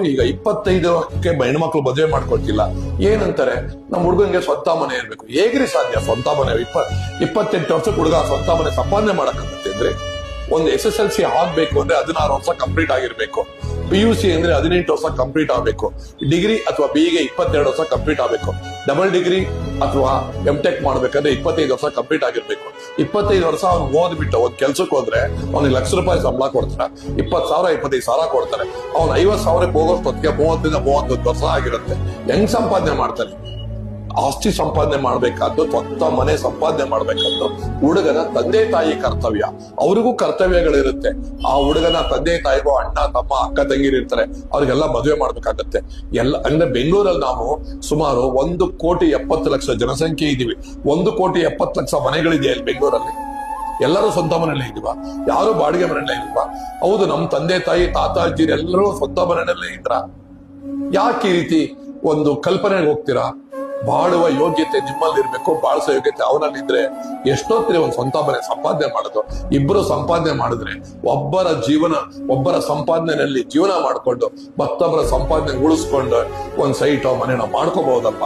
ಈಗ 25ಕ್ಕೆ ಹೆಣ್ಮಕ್ಳು ಮದುವೆ ಮಾಡ್ಕೊಳ್ತಿಲ್ಲ. ಏನಂತಾರೆ, ನಮ್ಮ ಹುಡುಗಂಗೆ ಸ್ವಂತ ಮನೆ ಇರ್ಬೇಕು. ಹೇಗ್ರಿ ಸಾಧ್ಯ? ಸ್ವಂತ ಮನೆ 28 ವರ್ಷಕ್ಕೆ ಹುಡುಗ ಸ್ವಂತ ಮನೆ ಸಂಪಾದನೆ ಮಾಡಕ್ಕಾಗತ್ತೆ ಅಂದ್ರೆ, ಒಂದು SSLC ಆಗ್ಬೇಕು ಅಂದ್ರೆ 16 ವರ್ಷ ಕಂಪ್ಲೀಟ್ ಆಗಿರ್ಬೇಕು. PUC ಅಂದ್ರೆ 18 ವರ್ಷ ಕಂಪ್ಲೀಟ್ ಆಗ್ಬೇಕು. ಡಿಗ್ರಿ ಅಥವಾ BE 22 ವರ್ಷ ಕಂಪ್ಲೀಟ್ ಆಗ್ಬೇಕು. ಡಬಲ್ ಡಿಗ್ರಿ ಅಥವಾ MTech ಮಾಡ್ಬೇಕಂದ್ರೆ 25 ವರ್ಷ ಕಂಪ್ಲೀಟ್ ಆಗಿರ್ಬೇಕು. 25 ವರ್ಷ ಅವ್ನು ಓದ್ಬಿಟ್ಟು ಒಂದ್ ಕೆಲ್ಸಕ್ಕೆ ಹೋದ್ರೆ ಅವ್ನಿಗೆ ₹1,00,000 ಸಂಬಳ ಕೊಡ್ತಾರೆ, 20,000 25,000 ಕೊಡ್ತಾರೆ. ಅವ್ನು 50,000 ಹೋಗೋಷ್ಟೊತ್ತಿಗೆ 30ರಿಂದ 31 ವರ್ಷ ಆಗಿರುತ್ತೆ. ಹೆಂಗ್ ಸಂಪಾದನೆ ಮಾಡ್ತಾನೆ? ಆಸ್ತಿ ಸಂಪಾದನೆ ಮಾಡ್ಬೇಕಾದ್ದು, ಸ್ವಂತ ಮನೆ ಸಂಪಾದನೆ ಮಾಡ್ಬೇಕಾದ್ದು ಹುಡುಗನ ತಂದೆ ತಾಯಿ ಕರ್ತವ್ಯ. ಅವ್ರಿಗೂ ಕರ್ತವ್ಯಗಳಿರುತ್ತೆ. ಆ ಹುಡುಗನ ತಂದೆ ತಾಯಿಗೂ ಅಣ್ಣ ತಮ್ಮ ಅಕ್ಕ ತಂಗಿರು ಇರ್ತಾರೆ, ಅವ್ರಿಗೆಲ್ಲ ಮದುವೆ ಮಾಡ್ಬೇಕಾಗತ್ತೆ. ಅಂದ್ರೆ ಬೆಂಗಳೂರಲ್ಲಿ ನಾವು ಸುಮಾರು 1,70,00,000 ಜನಸಂಖ್ಯೆ ಇದೀವಿ. 1,70,00,000 ಮನೆಗಳಿದೆಯಾ ಇಲ್ಲಿ ಬೆಂಗಳೂರಲ್ಲಿ? ಎಲ್ಲರೂ ಸ್ವಂತ ಮನೆಯಲ್ಲೇ ಇದೀವ? ಯಾರು ಬಾಡಿಗೆ ಮನೆಯಲ್ಲೇ ಇಲ್ವಾ? ಹೌದು, ನಮ್ಮ ತಂದೆ ತಾಯಿ ತಾತ ಅಜ್ಜಿರು ಎಲ್ಲರೂ ಸ್ವಂತ ಮನೆಯಲ್ಲೇ ಇದ್ರ? ಯಾಕೆ ಈ ರೀತಿ ಒಂದು ಕಲ್ಪನೆಗೆ ಹೋಗ್ತೀರಾ? ಬಾಳುವ ಯೋಗ್ಯತೆ ನಿಮ್ಮಲ್ಲಿ ಇರ್ಬೇಕು, ಬಾಳಿಸೋ ಯೋಗ್ಯತೆ ಅವನಲ್ಲಿದ್ರೆ ಎಷ್ಟೊತ್ತಿರಿ ಒಂದು ಸ್ವಂತ ಮನೆ ಸಂಪಾದನೆ ಮಾಡೋದು. ಇಬ್ಬರು ಸಂಪಾದನೆ ಮಾಡಿದ್ರೆ ಒಬ್ಬರ ಸಂಪಾದನೆಯಲ್ಲಿ ಜೀವನ ಮಾಡ್ಕೊಂಡು ಮತ್ತೊಬ್ಬರ ಸಂಪಾದನೆ ಉಳಿಸ್ಕೊಂಡು ಒಂದ್ ಸೈಟೋ ಮನೆನೋ ಮಾಡ್ಕೋಬಹುದಪ್ಪ.